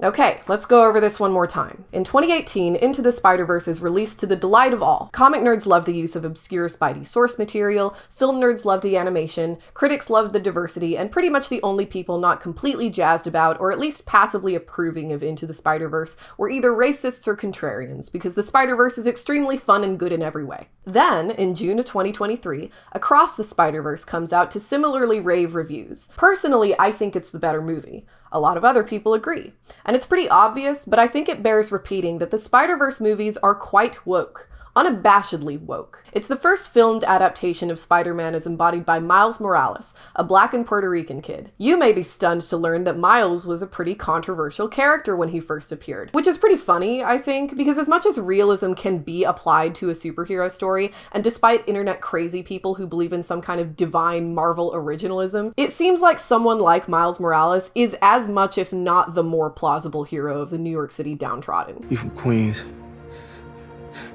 Okay, let's go over this one more time. In 2018, Into the Spider-Verse is released to the delight of all. Comic nerds love the use of obscure Spidey source material, film nerds love the animation, critics love the diversity, and pretty much the only people not completely jazzed about, or at least passively approving of Into the Spider-Verse, were either racists or contrarians, because the Spider-Verse is extremely fun and good in every way. Then, in June of 2023, Across the Spider-Verse comes out to similarly rave reviews. Personally, I think it's the better movie. A lot of other people agree. And it's pretty obvious, but I think it bears repeating that the Spider-Verse movies are quite woke. Unabashedly woke. It's the first filmed adaptation of Spider-Man as embodied by Miles Morales, a Black and Puerto Rican kid. You may be stunned to learn that Miles was a pretty controversial character when he first appeared, which is pretty funny, I think, because as much as realism can be applied to a superhero story, and despite internet crazy people who believe in some kind of divine Marvel originalism, it seems like someone like Miles Morales is as much, if not the more plausible hero of the New York City downtrodden. You from Queens?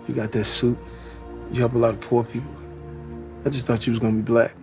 You got that suit. You help a lot of poor people. I just thought you was gonna be black.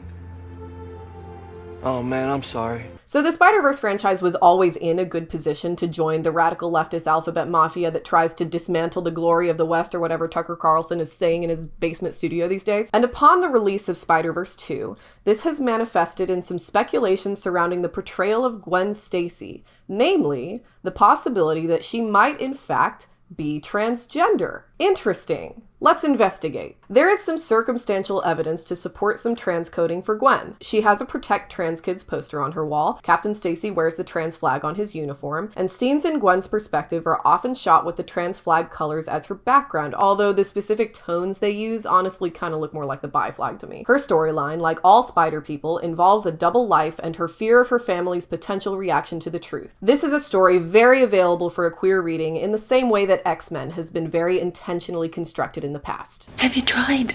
Oh man, I'm sorry. So the Spider-Verse franchise was always in a good position to join the radical leftist alphabet mafia that tries to dismantle the glory of the West, or whatever Tucker Carlson is saying in his basement studio these days. And upon the release of Spider-Verse 2, this has manifested in some speculation surrounding the portrayal of Gwen Stacy, namely, the possibility that she might in fact be transgender. Interesting. Let's investigate. There is some circumstantial evidence to support some trans coding for Gwen. She has a Protect Trans Kids poster on her wall, Captain Stacy wears the trans flag on his uniform, and scenes in Gwen's perspective are often shot with the trans flag colors as her background, although the specific tones they use honestly kind of look more like the bi flag to me. Her storyline, like all Spider people, involves a double life and her fear of her family's potential reaction to the truth. This is a story very available for a queer reading in the same way that X-Men has been very intentionally constructed in the past. Have you tried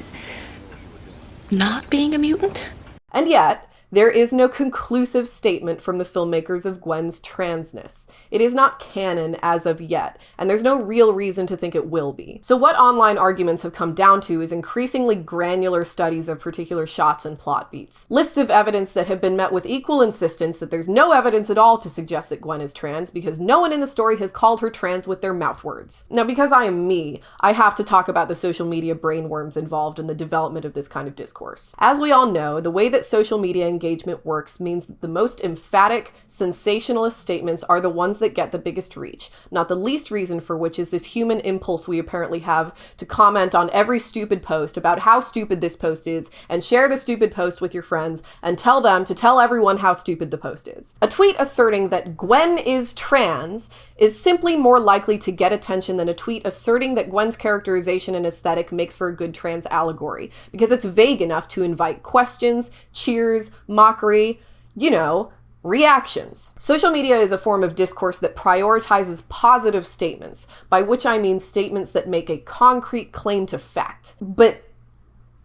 not being a mutant? And yet, there is no conclusive statement from the filmmakers of Gwen's transness. It is not canon as of yet, and there's no real reason to think it will be. So what online arguments have come down to is increasingly granular studies of particular shots and plot beats. Lists of evidence that have been met with equal insistence that there's no evidence at all to suggest that Gwen is trans because no one in the story has called her trans with their mouth words. Now, because I am me, I have to talk about the social media brainworms involved in the development of this kind of discourse. As we all know, the way that social media engagement works means that the most emphatic, sensationalist statements are the ones that get the biggest reach, not the least reason for which is this human impulse we apparently have to comment on every stupid post about how stupid this post is, and share the stupid post with your friends, and tell them to tell everyone how stupid the post is. A tweet asserting that Gwen is trans is simply more likely to get attention than a tweet asserting that Gwen's characterization and aesthetic makes for a good trans allegory, because it's vague enough to invite questions, cheers, mockery, reactions. Social media is a form of discourse that prioritizes positive statements, by which I mean statements that make a concrete claim to fact. But,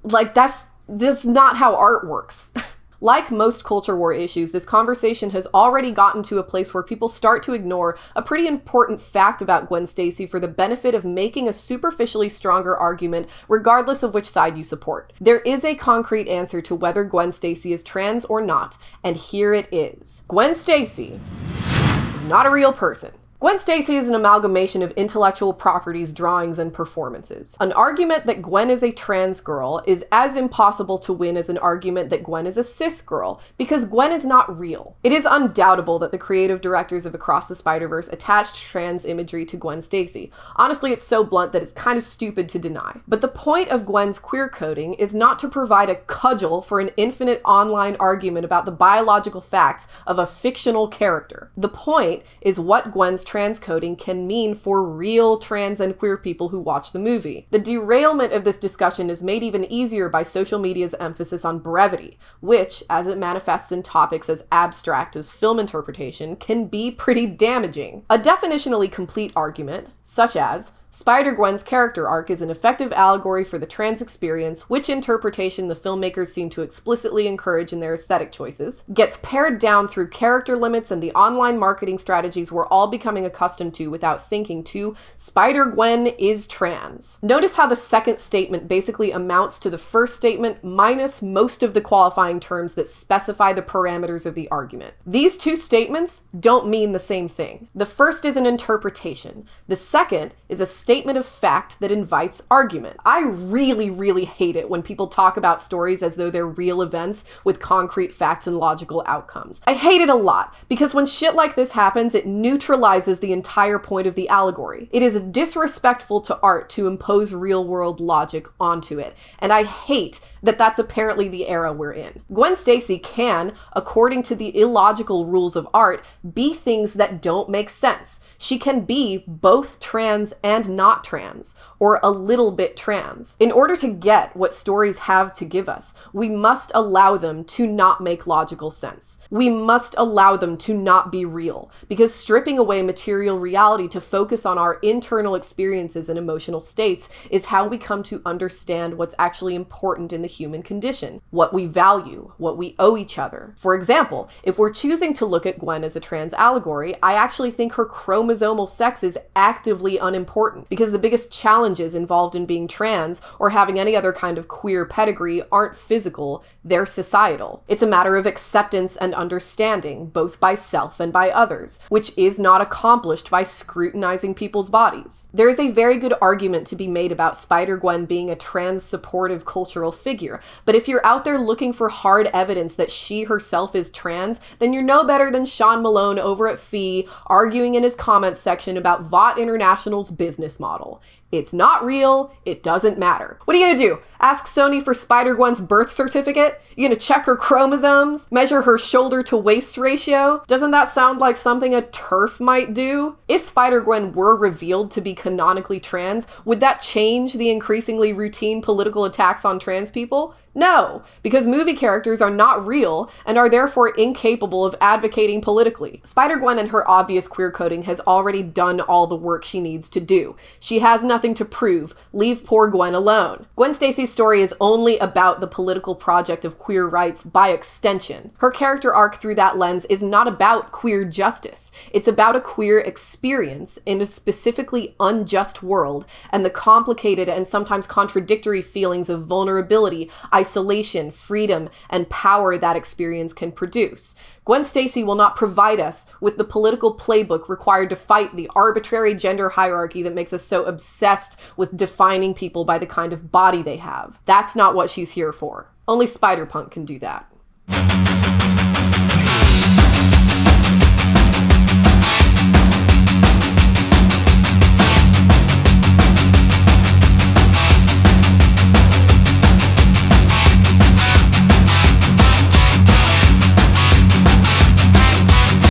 that's not how art works. Like most culture war issues, this conversation has already gotten to a place where people start to ignore a pretty important fact about Gwen Stacy for the benefit of making a superficially stronger argument, regardless of which side you support. There is a concrete answer to whether Gwen Stacy is trans or not, and here it is. Gwen Stacy is not a real person. Gwen Stacy is an amalgamation of intellectual properties, drawings, and performances. An argument that Gwen is a trans girl is as impossible to win as an argument that Gwen is a cis girl, because Gwen is not real. It is undoubtable that the creative directors of Across the Spider-Verse attached trans imagery to Gwen Stacy. Honestly, it's so blunt that it's kind of stupid to deny. But the point of Gwen's queer coding is not to provide a cudgel for an infinite online argument about the biological facts of a fictional character. The point is what Gwen's transcoding can mean for real trans and queer people who watch the movie. The derailment of this discussion is made even easier by social media's emphasis on brevity, which, as it manifests in topics as abstract as film interpretation, can be pretty damaging. A definitionally complete argument, such as Spider-Gwen's character arc is an effective allegory for the trans experience, which interpretation the filmmakers seem to explicitly encourage in their aesthetic choices, gets pared down through character limits and the online marketing strategies we're all becoming accustomed to without thinking too. Spider-Gwen is trans. Notice how the second statement basically amounts to the first statement minus most of the qualifying terms that specify the parameters of the argument. These two statements don't mean the same thing. The first is an interpretation. The second is a statement of fact that invites argument. I really hate it when people talk about stories as though they're real events with concrete facts and logical outcomes. I hate it a lot because when shit like this happens, it neutralizes the entire point of the allegory. It is disrespectful to art to impose real-world logic onto it, and I hate that that's apparently the era we're in. Gwen Stacy can, according to the illogical rules of art, be things that don't make sense. She can be both trans and not trans, or a little bit trans. In order to get what stories have to give us, we must allow them to not make logical sense. We must allow them to not be real, because stripping away material reality to focus on our internal experiences and emotional states is how we come to understand what's actually important in the human condition, what we value, what we owe each other. For example, if we're choosing to look at Gwen as a trans allegory, I actually think her chromosomal sex is actively unimportant, because the biggest challenges involved in being trans or having any other kind of queer pedigree aren't physical, they're societal. It's a matter of acceptance and understanding, both by self and by others, which is not accomplished by scrutinizing people's bodies. There is a very good argument to be made about Spider-Gwen being a trans-supportive cultural figure, but if you're out there looking for hard evidence that she herself is trans, then you're no better than Sean Malone over at Fee arguing in his comments section about Vought International's business model. It's not real, it doesn't matter. What are you gonna do? Ask Sony for Spider-Gwen's birth certificate? You gonna check her chromosomes? Measure her shoulder to waist ratio? Doesn't that sound like something a TERF might do? If Spider-Gwen were revealed to be canonically trans, would that change the increasingly routine political attacks on trans people? No, because movie characters are not real and are therefore incapable of advocating politically. Spider-Gwen and her obvious queer coding has already done all the work she needs to do. She has nothing to prove. Leave poor Gwen alone. Gwen Stacy's story is only about the political project of queer rights by extension. Her character arc through that lens is not about queer justice. It's about a queer experience in a specifically unjust world and the complicated and sometimes contradictory feelings of vulnerability, isolation, freedom, and power that experience can produce. Gwen Stacy will not provide us with the political playbook required to fight the arbitrary gender hierarchy that makes us so obsessed with defining people by the kind of body they have. That's not what she's here for. Only Spider-Punk can do that.